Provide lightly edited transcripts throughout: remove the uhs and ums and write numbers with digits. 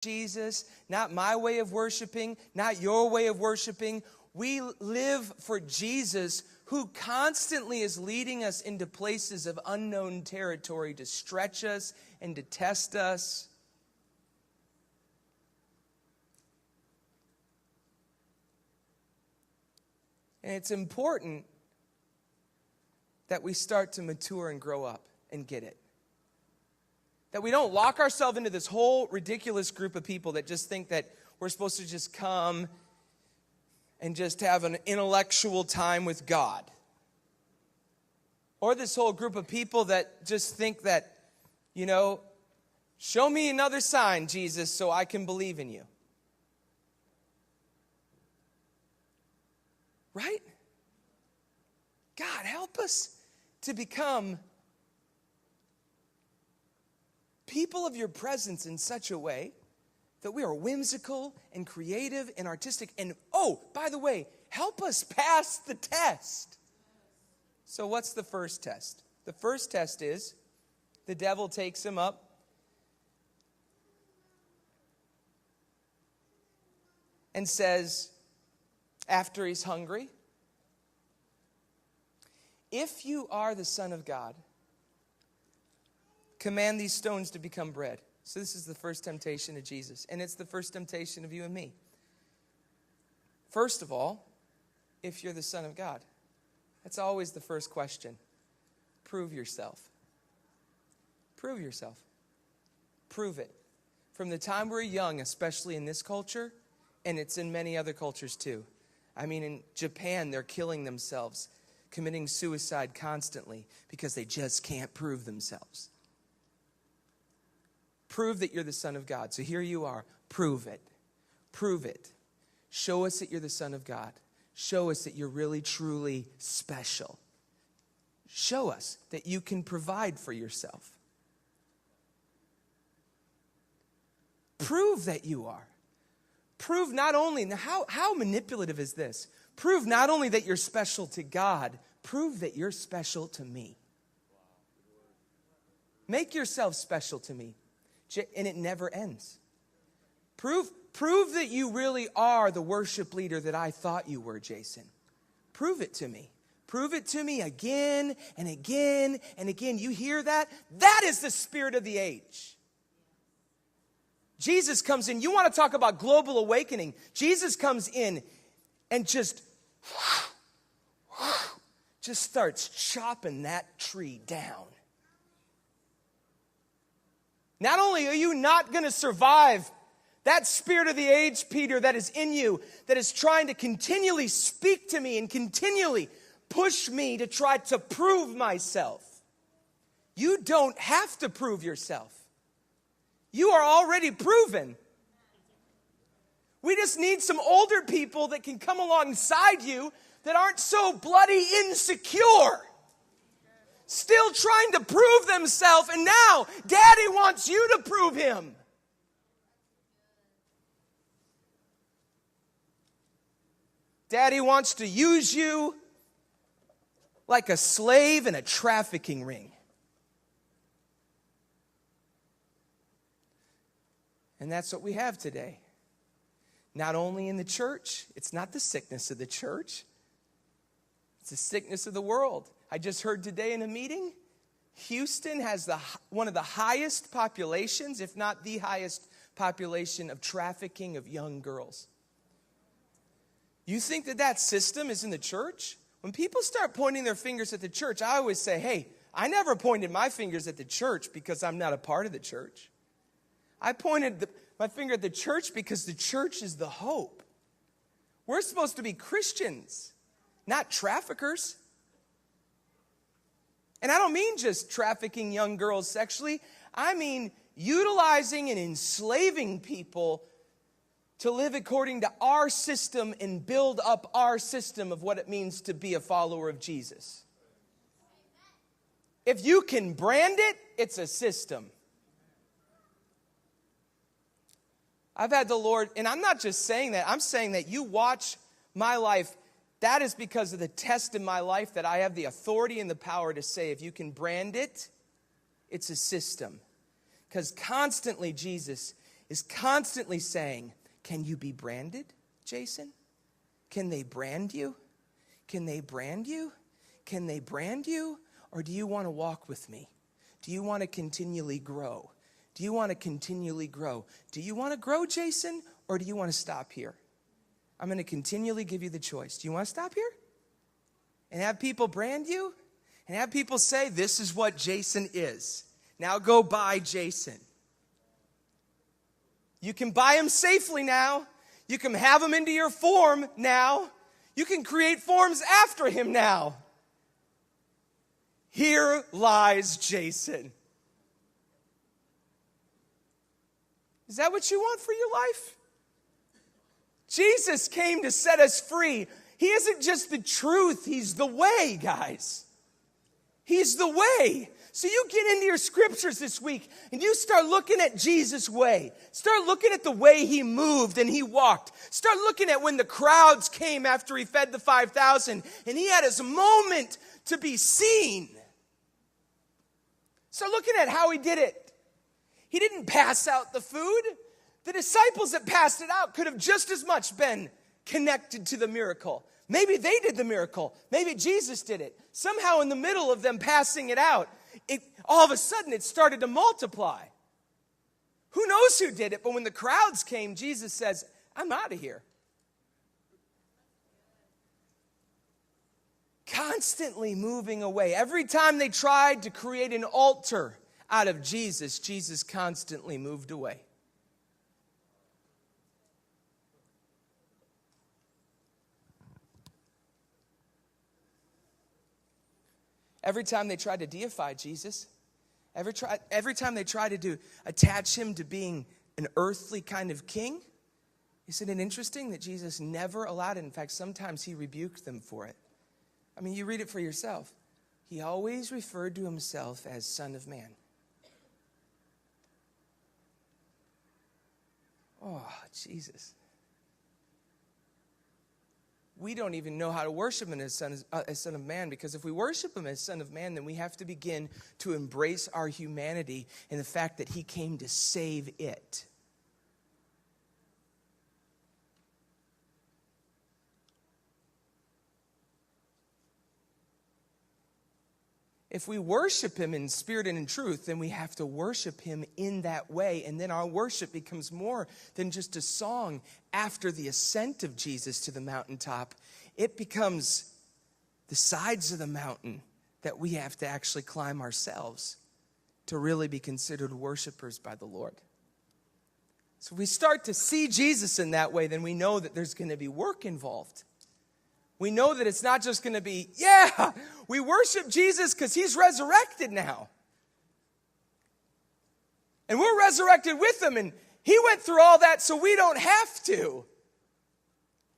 Jesus, not my way of worshiping, not your way of worshiping. We live for Jesus, who constantly is leading us into places of unknown territory to stretch us and to test us. And it's important that we start to mature and grow up and get it. That we don't lock ourselves into this whole ridiculous group of people that just think that we're supposed to just come and just have an intellectual time with God. Or this whole group of people that just think that, show me another sign, Jesus, so I can believe in you. Right? God, help us to become people of your presence in such a way that we are whimsical and creative and artistic. And, by the way, help us pass the test. So what's the first test? The first test is the devil takes him up and says, after he's hungry, if you are the Son of God, command these stones to become bread. So this is the first temptation of Jesus. And it's the first temptation of you and me. First of all, if you're the Son of God. That's always the first question. Prove yourself. Prove yourself. Prove it. From the time we're young, especially in this culture, and it's in many other cultures too. I mean, in Japan, they're killing themselves, committing suicide constantly because they just can't prove themselves. Prove that you're the Son of God. So here you are. Prove it. Prove it. Show us that you're the Son of God. Show us that you're really, truly special. Show us that you can provide for yourself. Prove that you are. Prove not only, now how manipulative is this? Prove not only that you're special to God, prove that you're special to me. Make yourself special to me. And it never ends. Prove that you really are the worship leader that I thought you were, Jason. Prove it to me. Prove it to me again and again and again. You hear that? That is the spirit of the age. Jesus comes in. You want to talk about global awakening. Jesus comes in and just starts chopping that tree down. Not only are you not going to survive that spirit of the age, Peter, that is in you, that is trying to continually speak to me and continually push me to try to prove myself. You don't have to prove yourself. You are already proven. We just need some older people that can come alongside you that aren't so bloody insecure. Still trying to prove themselves, and now Daddy wants you to prove him. Daddy wants to use you like a slave in a trafficking ring. And that's what we have today. Not only in the church, it's not the sickness of the church, it's the sickness of the world. I just heard today in a meeting, Houston has one of the highest populations, if not the highest population of trafficking of young girls. You think that system is in the church? When people start pointing their fingers at the church, I always say, hey, I never pointed my fingers at the church because I'm not a part of the church. I pointed my finger at the church because the church is the hope. We're supposed to be Christians, not traffickers. And I don't mean just trafficking young girls sexually. I mean utilizing and enslaving people to live according to our system and build up our system of what it means to be a follower of Jesus. If you can brand it, it's a system. I've had the Lord, and I'm not just saying that, I'm saying that you watch my life. That is because of the test in my life that I have the authority and the power to say, if you can brand it, it's a system. Because constantly Jesus is constantly saying, can you be branded, Jason? Can they brand you? Can they brand you? Can they brand you? Or do you want to walk with me? Do you want to continually grow? Do you want to continually grow? Do you want to grow, Jason? Or do you want to stop here? I'm going to continually give you the choice. Do you want to stop here? And have people brand you? And have people say, this is what Jason is. Now go buy Jason. You can buy him safely now. You can have him into your form now. You can create forms after him now. Here lies Jason. Is that what you want for your life? Jesus came to set us free. He isn't just the truth, he's the way, guys. He's the way. So you get into your scriptures this week and you start looking at Jesus' way. Start looking at the way he moved and he walked. Start looking at when the crowds came after he fed the 5,000 and he had his moment to be seen. Start looking at how he did it. He didn't pass out the food. The disciples that passed it out could have just as much been connected to the miracle. Maybe they did the miracle. Maybe Jesus did it. Somehow in the middle of them passing it out, all of a sudden it started to multiply. Who knows who did it? But when the crowds came, Jesus says, I'm out of here. Constantly moving away. Every time they tried to create an altar out of Jesus, Jesus constantly moved away. Every time they tried to deify Jesus, every time they tried to attach him to being an earthly kind of king, isn't it interesting that Jesus never allowed it? In fact, sometimes he rebuked them for it. I mean, you read it for yourself. He always referred to himself as Son of Man. Oh, Jesus. We don't even know how to worship him as Son of Man, because if we worship him as Son of Man, then we have to begin to embrace our humanity and the fact that he came to save it. If we worship him in spirit and in truth, then we have to worship him in that way. And then our worship becomes more than just a song after the ascent of Jesus to the mountaintop. It becomes the sides of the mountain that we have to actually climb ourselves to really be considered worshipers by the Lord. So if we start to see Jesus in that way, then we know that there's going to be work involved. We know that it's not just going to be, yeah, we worship Jesus because he's resurrected now. And we're resurrected with him, and he went through all that so we don't have to.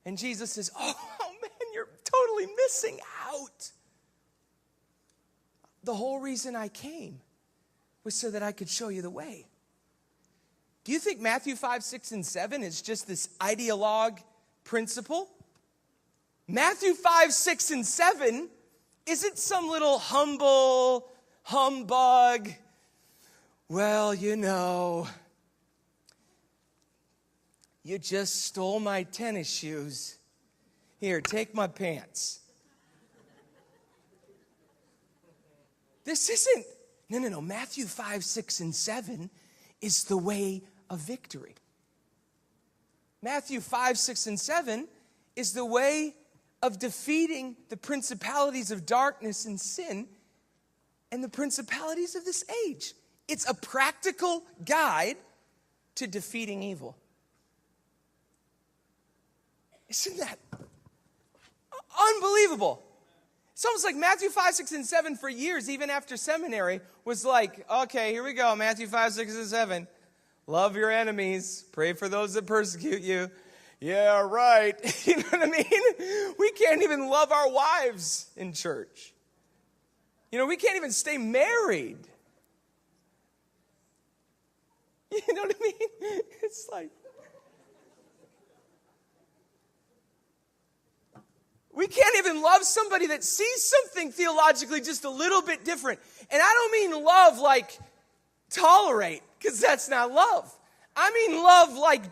And Jesus says, oh man, you're totally missing out. The whole reason I came was so that I could show you the way. Do you think Matthew 5, 6, and 7 is just this ideologue principle? Matthew 5, 6, and 7 isn't some little humble humbug. Well, you know, you just stole my tennis shoes. Here, take my pants. This isn't, no. Matthew 5, 6, and 7 is the way of victory. Matthew 5, 6, and 7 is the way of defeating the principalities of darkness and sin and the principalities of this age. It's a practical guide to defeating evil. Isn't that unbelievable? It's almost like Matthew 5, 6, and 7 for years, even after seminary, was like, okay, here we go, Matthew 5, 6, and 7. Love your enemies. Pray for those that persecute you. Yeah, right. You know what I mean? We can't even love our wives in church. You know, we can't even stay married. You know what I mean? It's like, we can't even love somebody that sees something theologically just a little bit different. And I don't mean love like tolerate, because that's not love. I mean love like